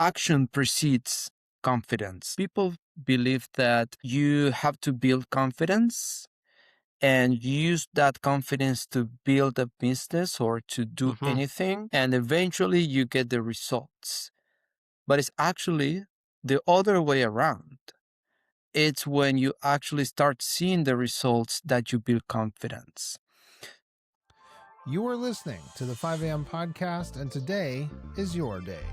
action precedes confidence. People believe that you have to build confidence and use that confidence to build a business or to do anything, and eventually you get the results. But it's actually the other way around. It's when you actually start seeing the results that you build confidence. You are listening to the 5 a.m. podcast, and today is your day.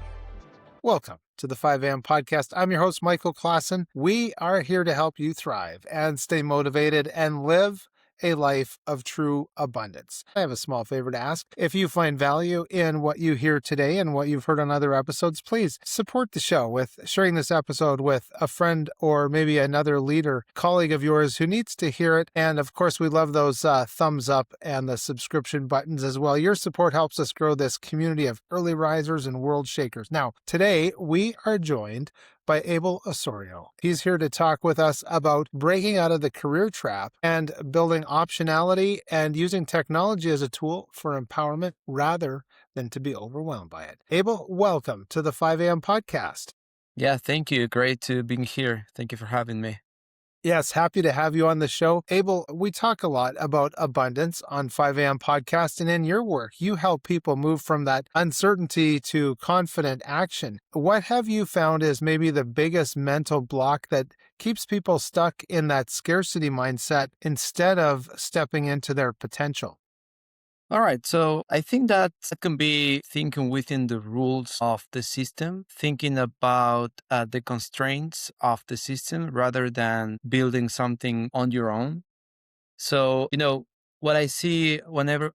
Welcome to the 5 a.m. podcast. I'm your host, Michael Klassen. We are here to help you thrive and stay motivated and live a life of true abundance. I have a small favor to ask. If you find value in what you hear today and what you've heard on other episodes, please support the show with sharing this episode with a friend or maybe another leader, colleague of yours who needs to hear it. And of course, we love those thumbs up and the subscription buttons as well. Your support helps us grow this community of early risers and world shakers. Now, today we are joined by Abel Osorio. He's here to talk with us about breaking out of the career trap and building optionality and using technology as a tool for empowerment rather than to be overwhelmed by it. Abel, welcome to the 5 a.m. podcast. Yeah, thank you. Great to be here. Thank you for having me. Yes, happy to have you on the show. Abel, we talk a lot about abundance on 5 a.m. podcast, and in your work, you help people move from that uncertainty to confident action. What have you found is maybe the biggest mental block that keeps people stuck in that scarcity mindset instead of stepping into their potential? All right. So I think that can be thinking within the rules of the system, thinking about the constraints of the system rather than building something on your own. So, what I see whenever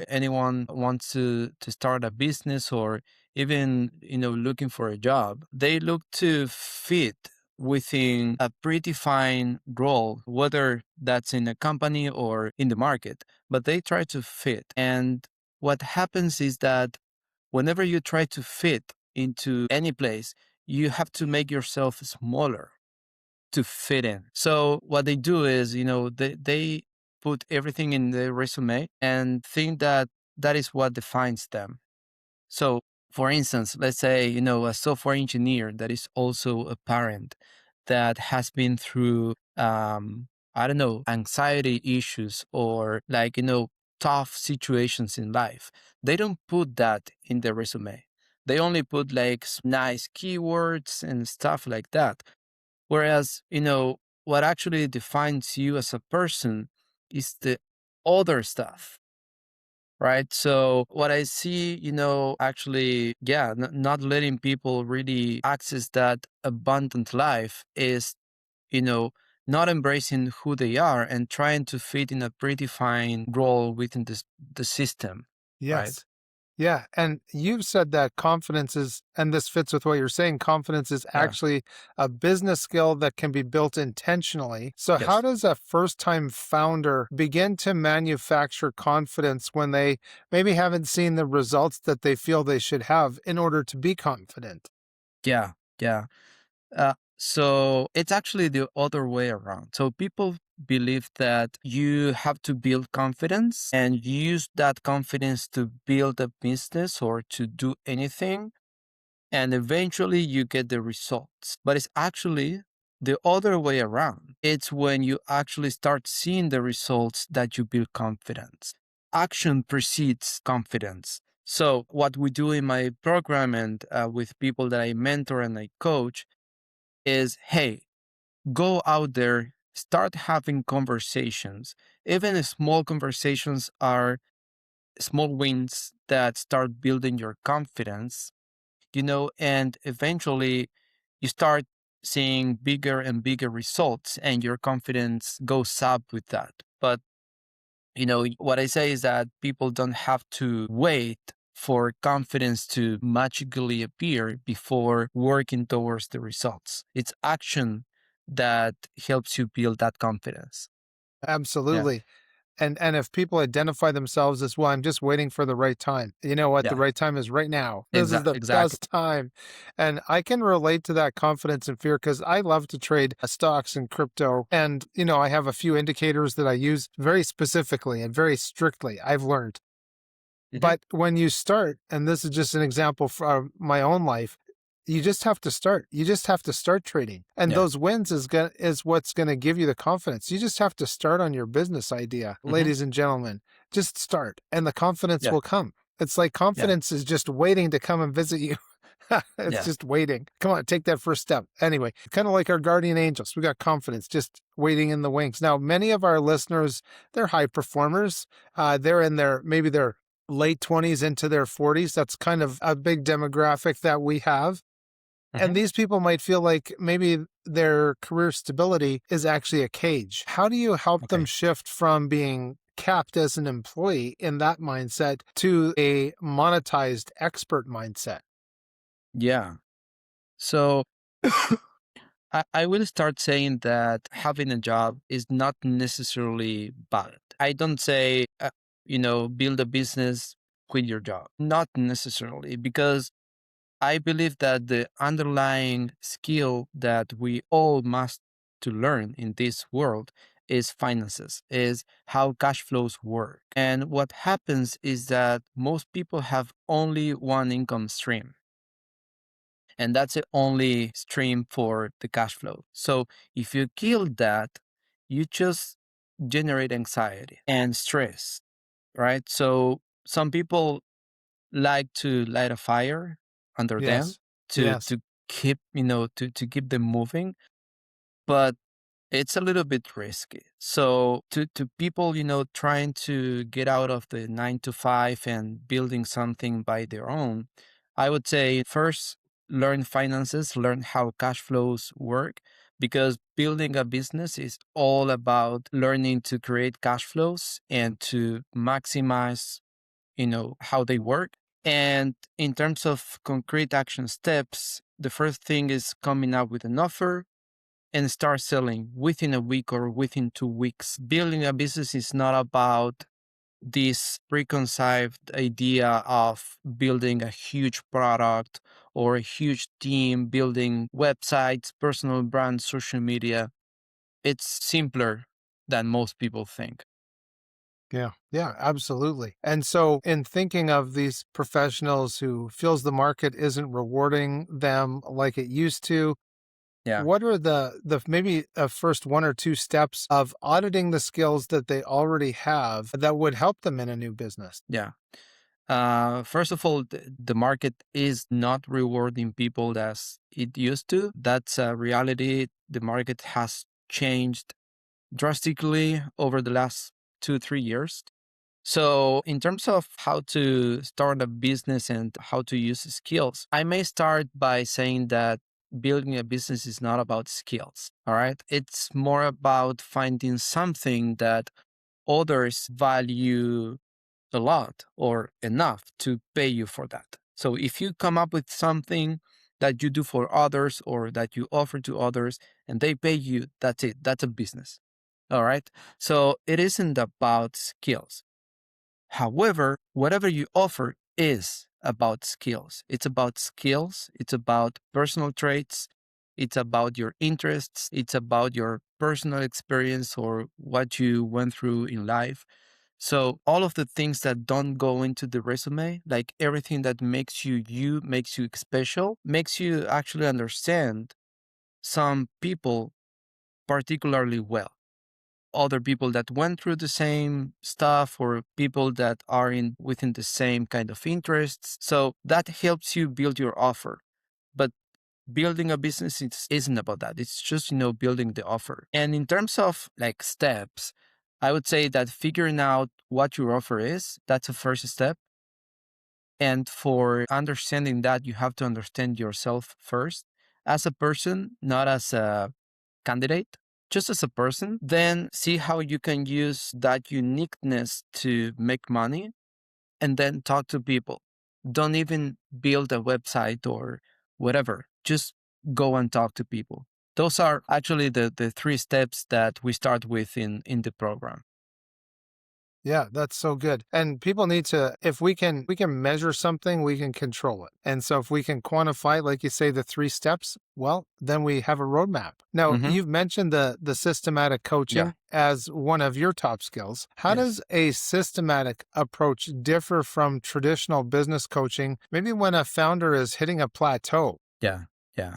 anyone wants to start a business or even, looking for a job, they look to fit within a predefined role, whether that's in a company or in the market, but they try to fit. And what happens is that whenever you try to fit into any place, you have to make yourself smaller to fit in. So what they do is, they put everything in their resume and think that that is what defines them. So for instance, let's say, a software engineer that is also a parent that has been through, I don't know, anxiety issues or like, tough situations in life. They don't put that in their resume. They only put like nice keywords and stuff like that. Whereas, what actually defines you as a person is the other stuff, right? So what I see, actually, not letting people really access that abundant life is, you know, not embracing who they are and trying to fit in a predefined role within the system, right? Yes. Yeah. And you've said that confidence is, and this fits with what you're saying, confidence is Yeah. actually a business skill that can be built intentionally. So, how Yes. does a first time founder begin to manufacture confidence when they maybe haven't seen the results that they feel they should have in order to be confident? Yeah. Yeah. So it's actually the other way around. So people believe that you have to build confidence and use that confidence to build a business or to do anything. And eventually you get the results. But it's actually the other way around. It's when you actually start seeing the results that you build confidence. Action precedes confidence. So what we do in my program and with people that I mentor and I coach is, hey, go out there, start having conversations. Even small conversations are small wins that start building your confidence, and eventually you start seeing bigger and bigger results and your confidence goes up with that. But what I say is that people don't have to wait for confidence to magically appear before working towards the results. It's action that helps you build that confidence. Yeah. Absolutely. And if people identify themselves as, well, I'm just waiting for the right time. You know what? The Yeah. right time is right now. This is the Exactly. best time. And I can relate to that confidence and fear because I love to trade stocks and crypto. And, I have a few indicators that I use very specifically and very strictly, I've learned. Mhm. But when you start, and this is just an example from my own life, You just have to start. You just have to start trading. And Yeah. those wins is what's going to give you the confidence. You just have to start on your business idea, Hmm. ladies and gentlemen. Just start and the confidence Yeah. will come. It's like Yeah. confidence is just waiting to come and visit you. It's Yeah. just waiting. Come on, take that first step. Anyway, kind of like our guardian angels. We got confidence just waiting in the wings. Now, many of our listeners, they're high performers. They're in maybe their late 20s into their 40s. That's kind of a big demographic that we have. And Hmm. these people might feel like maybe their career stability is actually a cage. How do you help them Okay. shift from being capped as an employee in that mindset to a monetized expert mindset? Yeah. So I will start saying that having a job is not necessarily bad. I don't say, build a business, quit your job. Not necessarily, because I believe that the underlying skill that we all must to learn in this world is finances, is how cash flows work. And what happens is that most people have only one income stream, and that's the only stream for the cash flow. So if you kill that, you just generate anxiety and stress, right? So some people like to light a fire under them Yes. to Yes. to keep to keep them moving, but it's a little bit risky. So to people, trying to get out of the 9 to 5 and building something by their own, I would say first learn finances, learn how cash flows work, because building a business is all about learning to create cash flows and to maximize, how they work. And in terms of concrete action steps, the first thing is coming up with an offer and start selling within a week or within 2 weeks. Building a business is not about this preconceived idea of building a huge product or a huge team, building websites, personal brands, social media. It's simpler than most people think. Yeah. Yeah, absolutely. And so in thinking of these professionals who feels the market isn't rewarding them like it used to, Yeah. what are the maybe first one or two steps of auditing the skills that they already have that would help them in a new business? Yeah. First of all, the market is not rewarding people as it used to. That's a reality. The market has changed drastically over the last 2, 3 years. So, in terms of how to start a business and how to use skills, I may start by saying that building a business is not about skills. All right. It's more about finding something that others value a lot or enough to pay you for that. So if you come up with something that you do for others or that you offer to others and they pay you, that's it. That's a business. All right. So it isn't about skills. However, whatever you offer is about skills. It's about skills. It's about personal traits. It's about your interests. It's about your personal experience or what you went through in life. So all of the things that don't go into the resume, like everything that makes you you, makes you special, makes you actually understand some people particularly well. Other people that went through the same stuff or people that are in within the same kind of interests. So that helps you build your offer. But building a business isn't about that. It's just, building the offer. And in terms of like steps, I would say that figuring out what your offer is, that's a first step. And for understanding that, you have to understand yourself first as a person, not as a candidate, just as a person. Then see how you can use that uniqueness to make money and then talk to people. Don't even build a website or whatever. Just go and talk to people. Those are actually the 3 steps that we start with in the program. Yeah, that's so good. And people need to, if we can measure something, we can control it. And so if we can quantify, like you say, the 3 steps, well, then we have a roadmap. Now, Hmm. you've mentioned the systematic Yeah. coaching as one of your top skills. How Yes. does a systematic approach differ from traditional business coaching, maybe when a founder is hitting a plateau? Yeah. Yeah.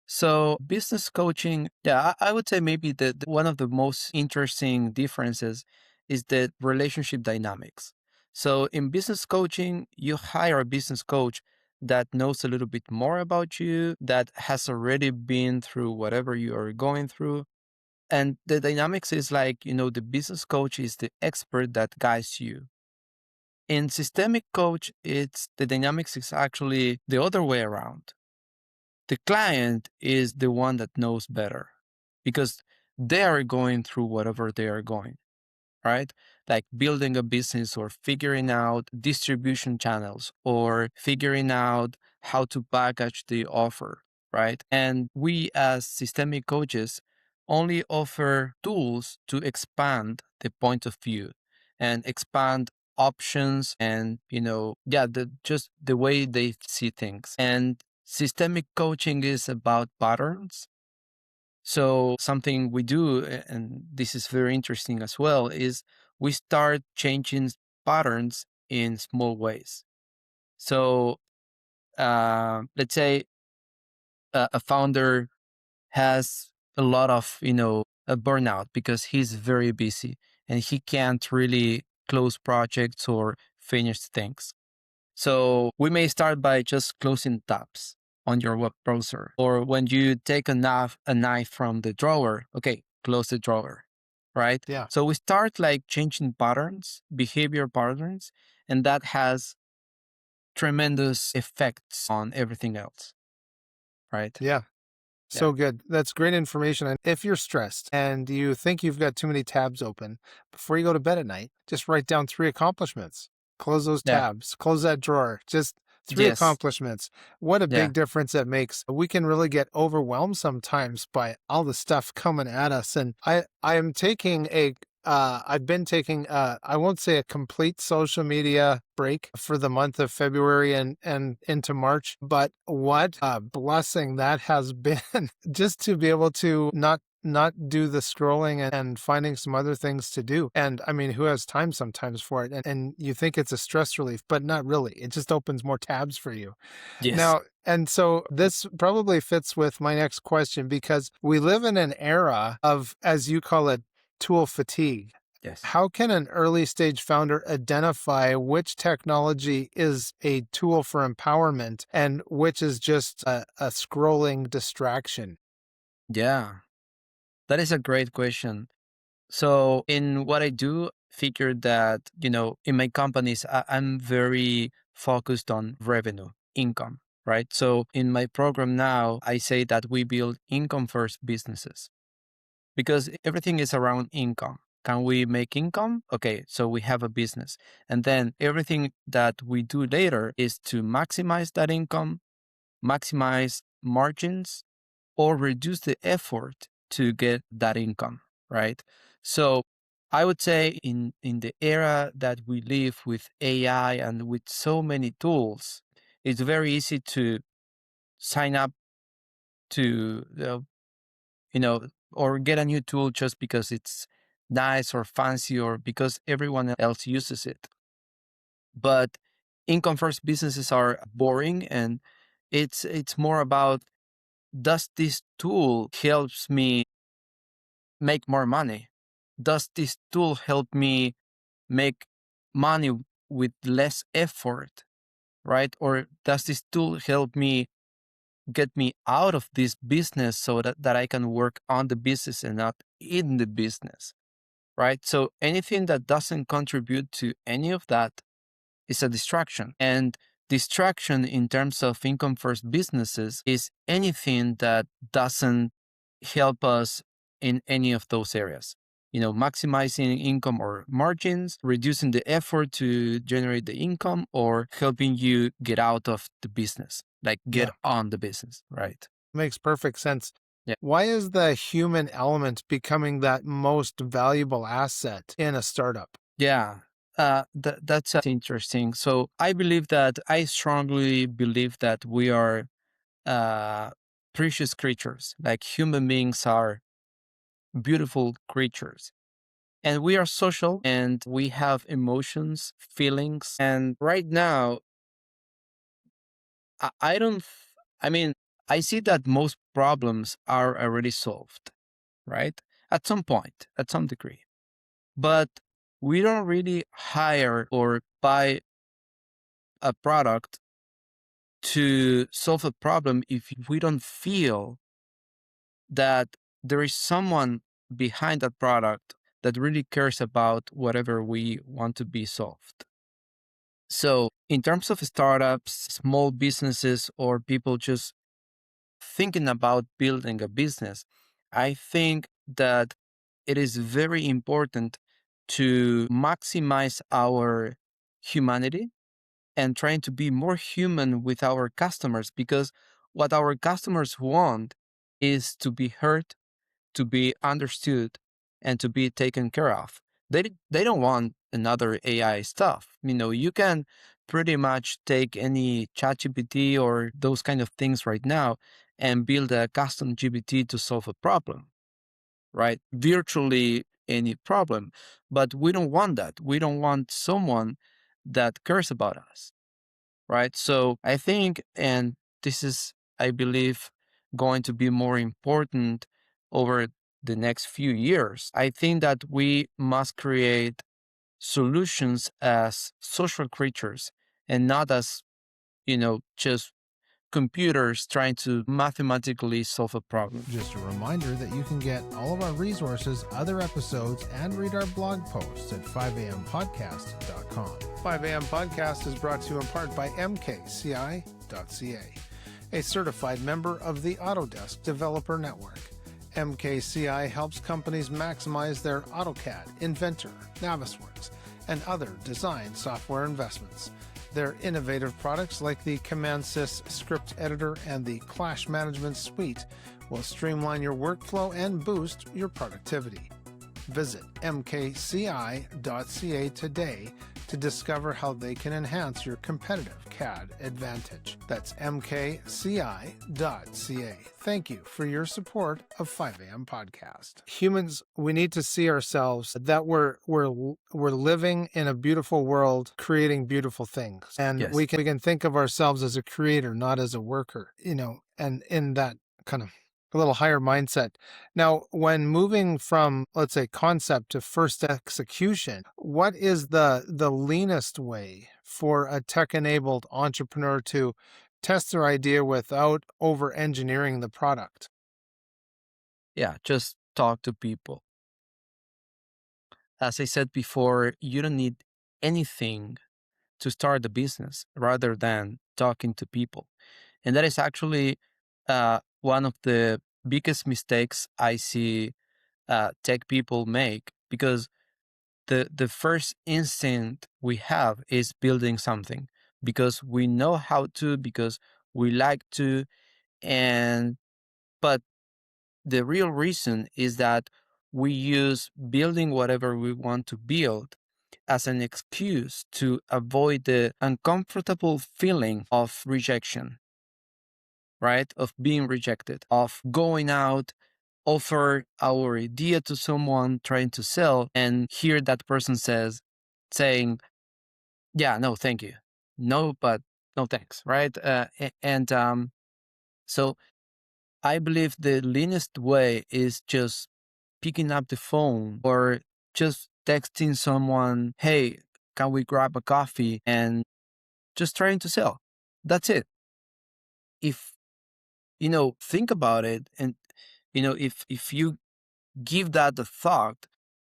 So business coaching, yeah, I would say maybe one of the most interesting differences is the relationship dynamics. So in business coaching, you hire a business coach that knows a little bit more about you, that has already been through whatever you are going through. And the dynamics is like, the business coach is the expert that guides you. In systemic coach, it's the dynamics is actually the other way around. The client is the one that knows better because they are going through whatever they are going, right? Like building a business or figuring out distribution channels or figuring out how to package the offer, right? And we as systemic coaches only offer tools to expand the point of view and expand options and just the way they see things. And systemic coaching is about patterns. So something we do, and this is very interesting as well, is we start changing patterns in small ways. So let's say a founder has a lot of, a burnout because he's very busy and he can't really close projects or finish things. So we may start by just closing tabs on your web browser. Or when you take a knife from the drawer, okay, close the drawer, right? Yeah. So we start like changing patterns, behavior patterns, and that has tremendous effects on everything else, right? Yeah. Yeah. So good. That's great information. And if you're stressed and you think you've got too many tabs open, before you go to bed at night, just write down 3 accomplishments. Close those Yeah. tabs, close that drawer. Just 3 accomplishments. What a Yeah. big difference that makes. We can really get overwhelmed sometimes by all the stuff coming at us. And I am taking I've been taking, I won't say a complete social media break for the month of February and into March, but what a blessing that has been just to be able to not do the scrolling and finding some other things to do. And I mean, who has time sometimes for it? And you think it's a stress relief, but not really. It just opens more tabs for you. Yes. Now, and so this probably fits with my next question because we live in an era of, as you call it, tool fatigue. Yes. How can an early stage founder identify which technology is a tool for empowerment and which is just a scrolling distraction? Yeah. That is a great question. So in what I do, figure that, in my companies, I'm very focused on revenue, income, right? So in my program now, I say that we build income first businesses because everything is around income. Can we make income? Okay, so we have a business. And then everything that we do later is to maximize that income, maximize margins, or reduce the effort to get that income, right? So I would say in the era that we live with AI and with so many tools, it's very easy to sign up to you know or get a new tool just because it's nice or fancy or because everyone else uses it. But income first businesses are boring, and it's more about, does this tool helps me make more money? Does this tool help me make money with less effort, right? Or does this tool help me get me out of this business so that I can work on the business and not in the business, right? So anything that doesn't contribute to any of that is a distraction. And distraction in terms of income first businesses is anything that doesn't help us in any of those areas. Maximizing income or margins, reducing the effort to generate the income, or helping you get out of the business, like get Yeah, on the business, right? makes perfect sense. Yeah. Why is the human element becoming that most valuable asset in a startup? Yeah. That's interesting. So I strongly believe that we are uh, precious creatures. Like human beings are beautiful creatures. And we are social and we have emotions, feelings. And right now, I don't, I mean, I see that most problems are already solved, right? At some point, at some degree. But we don't really hire or buy a product to solve a problem if we don't feel that there is someone behind that product that really cares about whatever we want to be solved. So, in terms of startups, small businesses, or people just thinking about building a business, I think that it is very important to maximize our humanity and trying to be more human with our customers, because what our customers want is to be heard, to be understood, and to be taken care of. They don't want another AI stuff. You can pretty much take any ChatGPT or those kind of things right now and build a custom GPT to solve a problem, right? Virtually any problem. But we don't want that. We don't want someone that cares about us, right? So I think, and this is, I believe, going to be more important over the next few years. I think that we must create solutions as social creatures and not as, just computers trying to mathematically solve a problem. Just a reminder that you can get all of our resources, other episodes, and read our blog posts at 5ampodcast.com. 5am Podcast is brought to you in part by mkci.ca, a certified member of the Autodesk Developer Network. MKCI helps companies maximize their AutoCAD, Inventor, Navisworks, and other design software investments. Their innovative products like the CommandSys script editor and the Clash Management Suite will streamline your workflow and boost your productivity. Visit mkci.ca today to discover how they can enhance your competitive CAD advantage. That's mkci.ca. Thank you for your support of 5am Podcast. Humans, we need to see ourselves that we're living in a beautiful world, creating beautiful things. And Yes. we can think of ourselves as a creator, not as a worker, and in that kind of a little higher mindset. Now, when moving from, let's say, concept to first execution, what is the leanest way for a tech-enabled entrepreneur to test their idea without over-engineering the product? Yeah, just talk to people. As I said before, you don't need anything to start the business rather than talking to people. And that is actually one of the biggest mistakes I see tech people make, because the first instinct we have is building something because we know how to, because we like to, and but the real reason is that we use building whatever we want to build as an excuse to avoid the uncomfortable feeling of rejection, right? Of being rejected, of going out, offer our idea to someone trying to sell, and hear that person saying, yeah, no, thank you. No, but no thanks, right? So I believe the leanest way is just picking up the phone or just texting someone, hey, can we grab a coffee? And just trying to sell. That's it. If, think about it, and, if you give that a thought,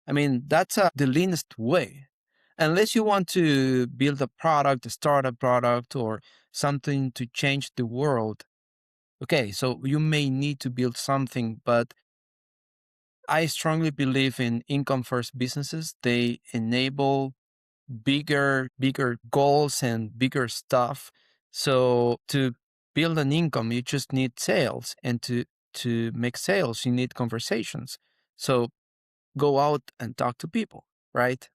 I mean, that's the leanest way. Unless you want to build a product, start a product, or something to change the world. Okay, so you may need to build something, but I strongly believe in income first businesses. They enable bigger goals and bigger stuff. So to build an income, you just need sales, and to make sales, you need conversations. So go out and talk to people, right?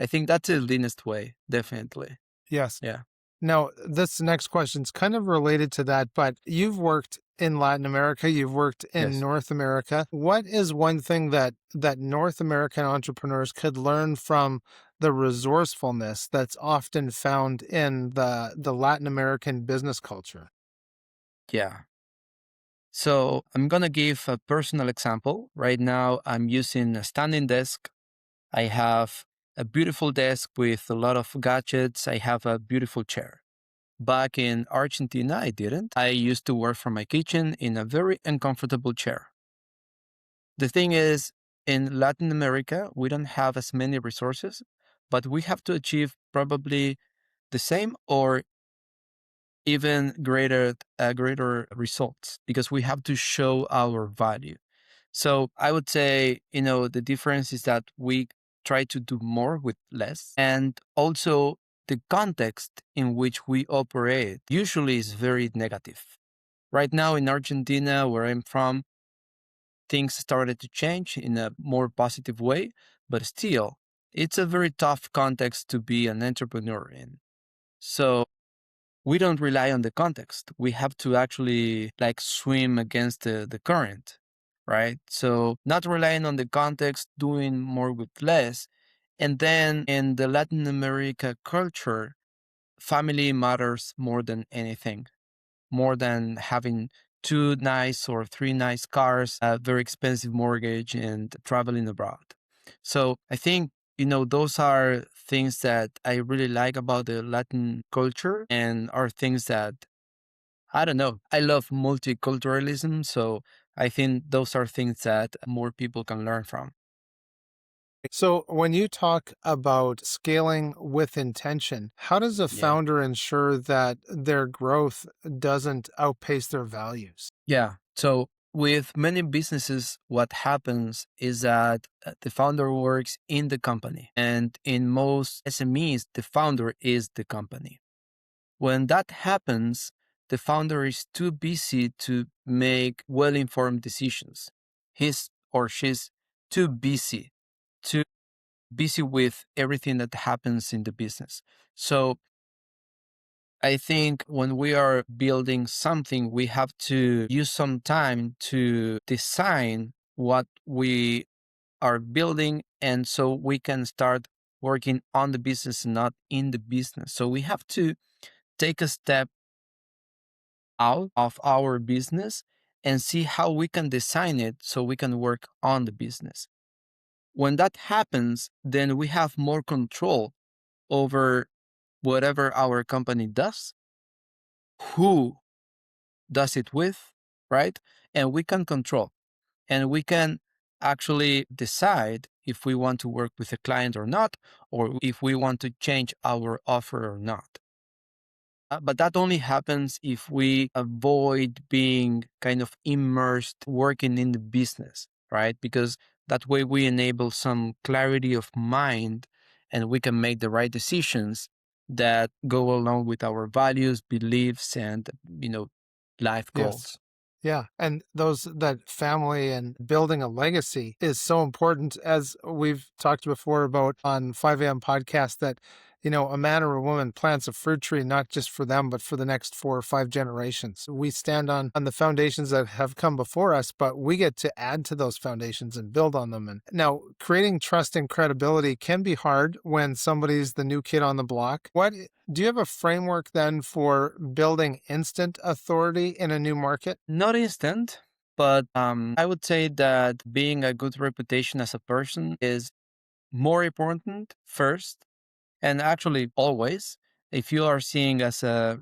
I think that's the leanest way, definitely. Yes. Yeah. Now, this next question is kind of related to that, but you've worked in Latin America, you've worked in Yes. North America. What is one thing that North American entrepreneurs could learn from the resourcefulness that's often found in the Latin American business culture? Yeah. So I'm going to give a personal example. Right now, I'm using a standing desk. I have a beautiful desk with a lot of gadgets. I have a beautiful chair. Back in Argentina, I didn't. I used to work from my kitchen in a very uncomfortable chair. The thing is, in Latin America, we don't have as many resources, but we have to achieve probably the same or even greater results because we have to show our value. So I would say, the difference is that we try to do more with less. And also the context in which we operate usually is very negative. Right now in Argentina, where I'm from, things started to change in a more positive way, but still, it's a very tough context to be an entrepreneur in. So we don't rely on the context. We have to actually like swim against the current, right? So not relying on the context, doing more with less. And then in the Latin America culture, family matters more than anything, more than having two nice or three nice cars, a very expensive mortgage, and traveling abroad. So I think, those are things that I really like about the Latin culture and are things that, I don't know, I love multiculturalism. So I think those are things that more people can learn from. So, when you talk about scaling with intention, how does a Yeah. founder ensure that their growth doesn't outpace their values? Yeah. So with many businesses, what happens is that the founder works in the company. And in most SMEs, the founder is the company. When that happens, the founder is too busy to make well informed decisions. He's or she's too busy with everything that happens in the business. So I think when we are building something, we have to use some time to design what we are building. And so we can start working on the business, not in the business. So we have to take a step out of our business and see how we can design it so we can work on the business. When that happens, then we have more control over whatever our company does, who does it with, right? And we can control and we can actually decide if we want to work with a client or not, or if we want to change our offer or not. But that only happens if we avoid being kind of immersed working in the business, right? Because that way we enable some clarity of mind and we can make the right decisions that go along with our values, beliefs, and, life Yes. goals. Yeah. And that family and building a legacy is so important, as we've talked before about on 5am podcast, that, a man or a woman plants a fruit tree, not just for them, but for the next 4 or 5 generations. We stand on the foundations that have come before us, but we get to add to those foundations and build on them. And now creating trust and credibility can be hard when somebody's the new kid on the block. Do you have a framework then for building instant authority in a new market? Not instant, but I would say that being a good reputation as a person is more important first, and actually always. If you are seen as a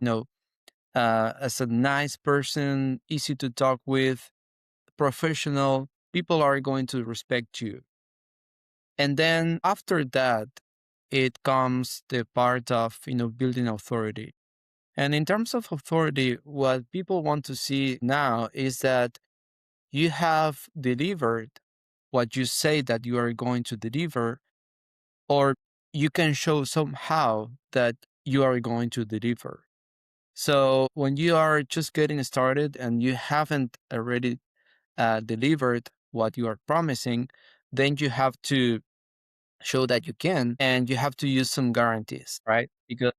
nice person, easy to talk with, professional, people are going to respect you. And then after that, it comes the part of building authority. And in terms of authority, what people want to see now is that you have delivered what you say that you are going to deliver, or you can show somehow that you are going to deliver. So when you are just getting started and you haven't already delivered what you are promising, then you have to show that you can, and you have to use some guarantees, right? Because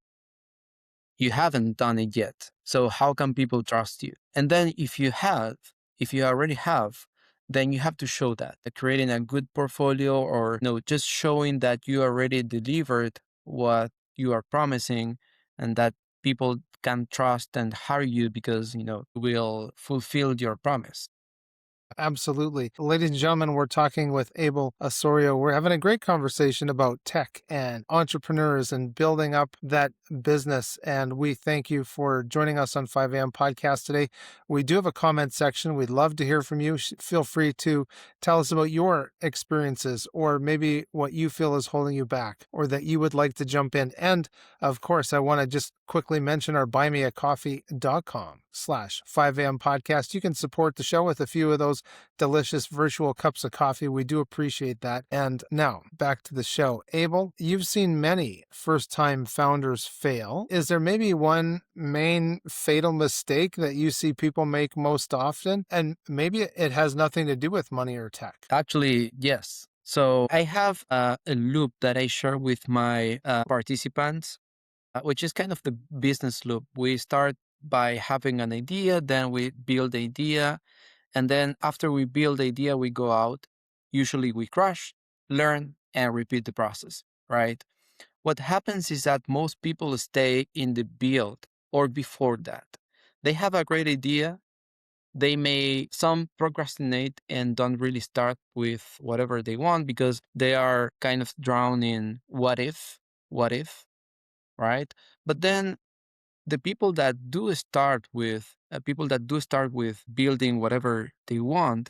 you haven't done it yet. So how can people trust you? And then if you already have, then you have to show that, creating a good portfolio, or just showing that you already delivered what you are promising and that people can trust and hire you because, will fulfill your promise. Absolutely. Ladies and gentlemen, we're talking with Abel Osorio. We're having a great conversation about tech and entrepreneurs and building up that business. And we thank you for joining us on 5am podcast today. We do have a comment section. We'd love to hear from you. Feel free to tell us about your experiences or maybe what you feel is holding you back or that you would like to jump in. And of course, I want to just quickly mention our buymeacoffee.com/5am podcast. You can support the show with a few of those delicious virtual cups of coffee. We do appreciate that. And now back to the show. Abel, you've seen many first-time founders fail. Is there maybe one main fatal mistake that you see people make most often? And maybe it has nothing to do with money or tech. Actually, yes. So I have a loop that I share with my participants, which is kind of the business loop. We start by having an idea, then we build the idea, and then after we build the idea, we go out. Usually we crash, learn, and repeat the process, right? What happens is that most people stay in the build or before that. They have a great idea. They may, some procrastinate and don't really start with whatever they want because they are kind of drowned in what if, right? But then the people that do start with building whatever they want,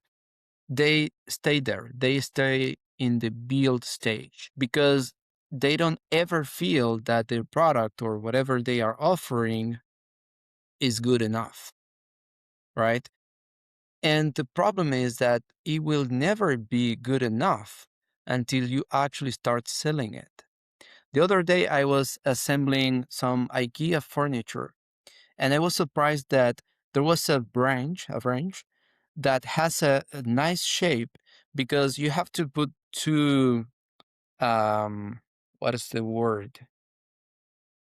they stay there. They stay in the build stage because they don't ever feel that their product or whatever they are offering is good enough, right? And the problem is that it will never be good enough until you actually start selling it. The other day, I was assembling some IKEA furniture, and I was surprised that there was a branch that has a nice shape because you have to put two, what is the word?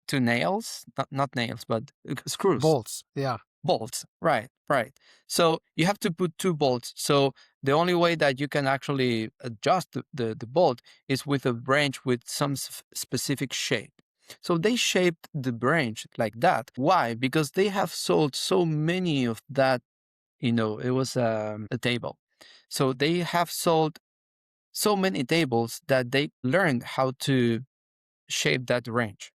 Two nails? Not nails, but screws. Bolts. Yeah. Bolts. Right, right. So you have to put two bolts. So the only way that you can actually adjust the bolt is with a branch with some specific shape. So they shaped the branch like that. Why? Because they have sold so many of that, it was a table. So they have sold so many tables that they learned how to shape that range.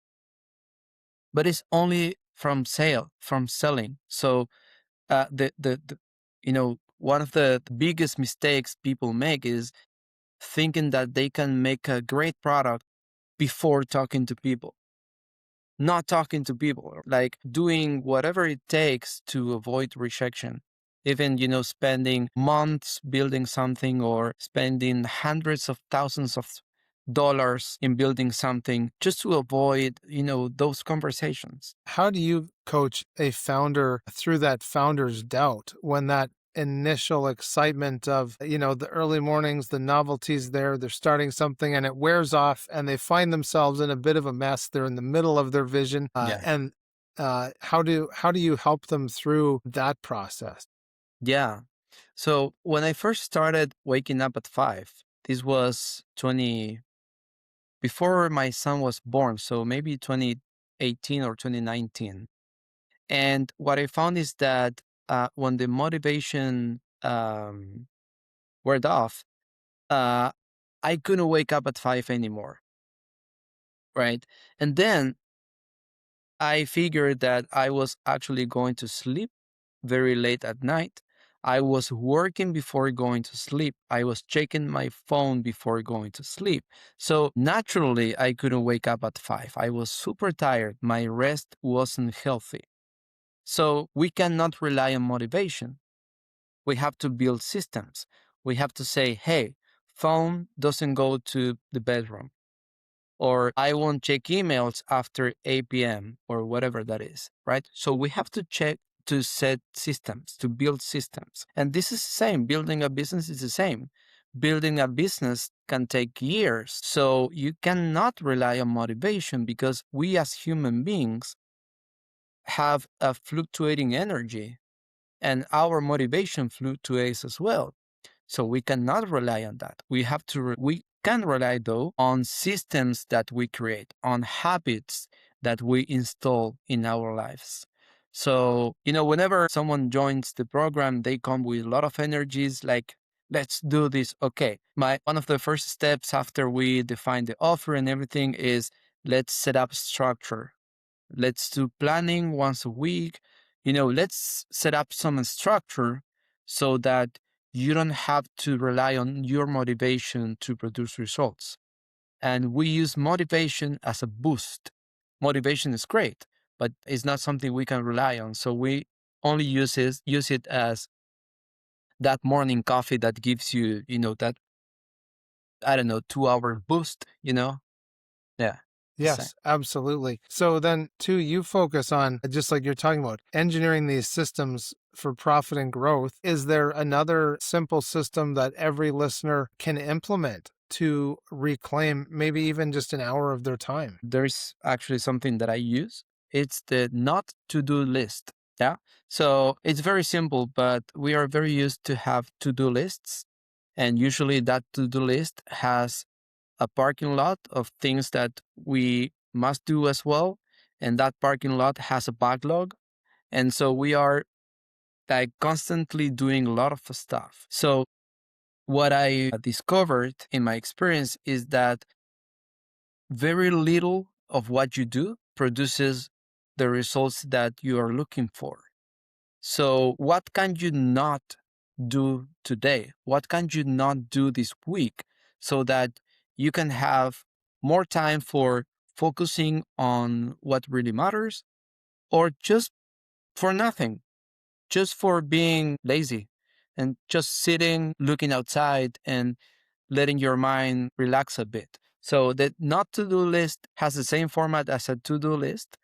But it's only from selling. So one of the biggest mistakes people make is thinking that they can make a great product before talking to people. Not talking to people, like doing whatever it takes to avoid rejection. Even, spending months building something or spending hundreds of thousands of dollars in building something just to avoid, those conversations. How do you coach a founder through that founder's doubt when that initial excitement of, the early mornings, the novelty's there, they're starting something and it wears off and they find themselves in a bit of a mess. They're in the middle of their vision. Yeah. And how do you help them through that process? Yeah. So when I first started waking up at 5, this was before my son was born, so maybe 2018 or 2019. And what I found is that when the motivation wore off, uh, I couldn't wake up at 5 anymore, right? And then I figured that I was actually going to sleep very late at night. I was working before going to sleep. I was checking my phone before going to sleep. So naturally, I couldn't wake up at 5. I was super tired. My rest wasn't healthy. So we cannot rely on motivation. We have to build systems. We have to say, hey, phone doesn't go to the bedroom, or I won't check emails after 8 p.m. or whatever that is, right? So we have to set systems, to build systems. And this is the same. Building a business is the same. Building a business can take years. So you cannot rely on motivation because we as human beings have a fluctuating energy and our motivation fluctuates as well. So we cannot rely on that. We can rely though on systems that we create, on habits that we install in our lives. So, whenever someone joins the program, they come with a lot of energies like, let's do this. Okay. One of the first steps after we define the offer and everything is let's set up structure. Let's do planning once a week. Let's set up some structure so that you don't have to rely on your motivation to produce results. And we use motivation as a boost. Motivation is great, but it's not something we can rely on. So we only use it as that morning coffee that gives you, that, I don't know, 2 hour boost, Yeah. The same. Yes, absolutely. So then, too, you focus on, just like you're talking about, engineering these systems for profit and growth. Is there another simple system that every listener can implement to reclaim maybe even just an hour of their time? There's actually something that I use. It's the not to do list. Yeah. So it's very simple, but we are very used to have to do lists. And usually that to do list has a parking lot of things that we must do as well. And that parking lot has a backlog. And so we are like constantly doing a lot of stuff. So what I discovered in my experience is that very little of what you do produces the results that you are looking for. So, what can you not do today? What can you not do this week so that you can have more time for focusing on what really matters or just for nothing, just for being lazy and just sitting, looking outside and letting your mind relax a bit. So the not to do list has the same format as a to do list,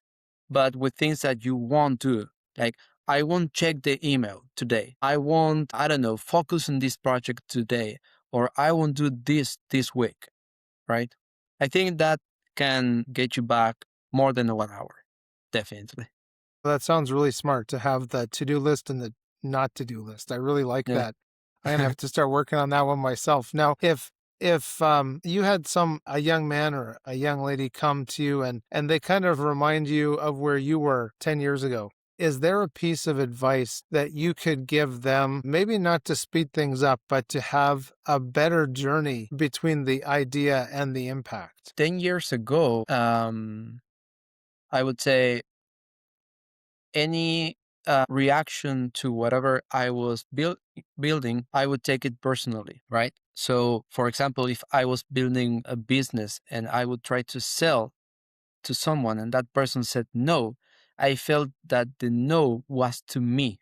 but with things that you won't do. Like, I won't check the email today. I won't, I don't know, focus on this project today, or I won't do this week, right? I think that can get you back more than 1 hour. Definitely. That sounds really smart to have the to-do list and the not to-do list. I really like Yeah. that. I'm gonna have to start working on that one myself. Now, if you had a young man or a young lady come to you and they kind of remind you of where you were 10 years ago, is there a piece of advice that you could give them, maybe not to speed things up, but to have a better journey between the idea and the impact? 10 years ago, I would say any reaction to whatever I was building, I would take it personally, right? So, for example, if I was building a business and I would try to sell to someone and that person said no, I felt that the no was to me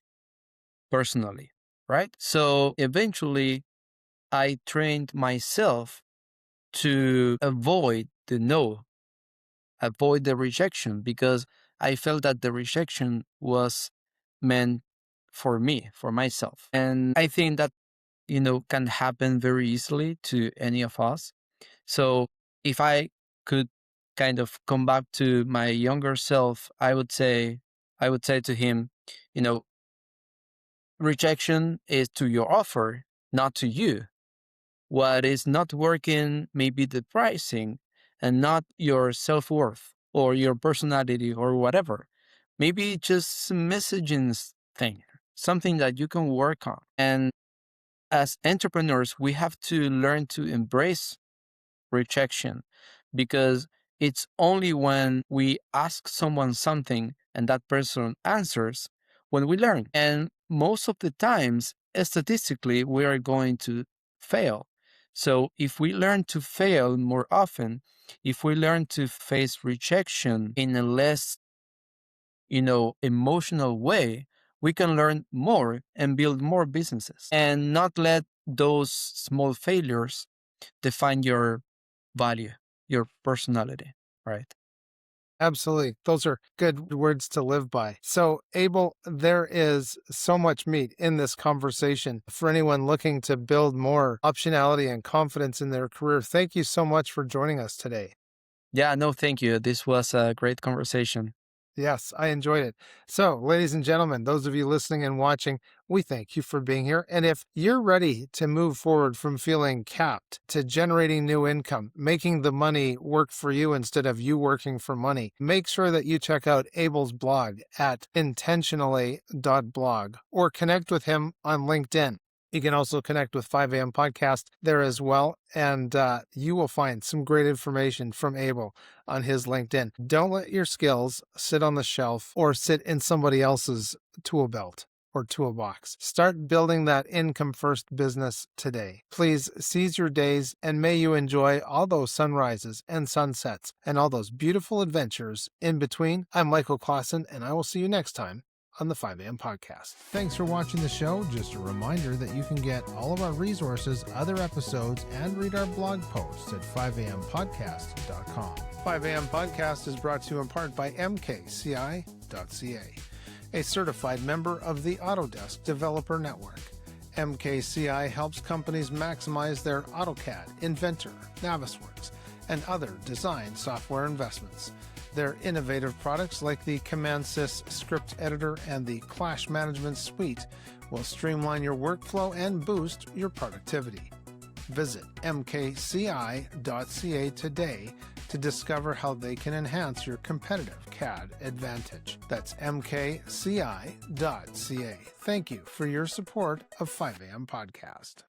personally, right? So, eventually, I trained myself to avoid the no, avoid the rejection, because I felt that the rejection was meant for me, for myself. And I think that, can happen very easily to any of us. So if I could kind of come back to my younger self, I would say to him, you know, rejection is to your offer, not to you. What is not working may be the pricing and not your self worth or your personality or whatever. Maybe just a messaging thing, something that you can work on. And as entrepreneurs, we have to learn to embrace rejection, because it's only when we ask someone something and that person answers when we learn. And most of the times, statistically, we are going to fail. So if we learn to fail more often, if we learn to face rejection in a less, emotional way, we can learn more and build more businesses and not let those small failures define your value, your personality, right? Absolutely. Those are good words to live by. So, Abel, there is so much meat in this conversation for anyone looking to build more optionality and confidence in their career. Thank you so much for joining us today. Yeah, no, thank you. This was a great conversation. Yes, I enjoyed it. So, ladies and gentlemen, those of you listening and watching, we thank you for being here. And if you're ready to move forward from feeling capped to generating new income, making the money work for you instead of you working for money, make sure that you check out Abel's blog at intentionally.blog or connect with him on LinkedIn. You can also connect with 5am Podcast there as well, and you will find some great information from Abel on his LinkedIn. Don't let your skills sit on the shelf or sit in somebody else's tool belt or toolbox. Start building that income first business today. Please seize your days, and may you enjoy all those sunrises and sunsets and all those beautiful adventures in between. I'm Michael Clausen, and I will see you next time on the 5am Podcast. Thanks for watching the show. Just a reminder that you can get all of our resources, other episodes, and read our blog posts at 5ampodcast.com. 5am Podcast is brought to you in part by mkci.ca, a certified member of the Autodesk Developer Network. MKCI helps companies maximize their AutoCAD, Inventor, Navisworks, and other design software investments. Their innovative products like the CommandSys script editor and the Clash Management Suite will streamline your workflow and boost your productivity. Visit mkci.ca today to discover how they can enhance your competitive CAD advantage. That's mkci.ca. Thank you for your support of 5am Podcast.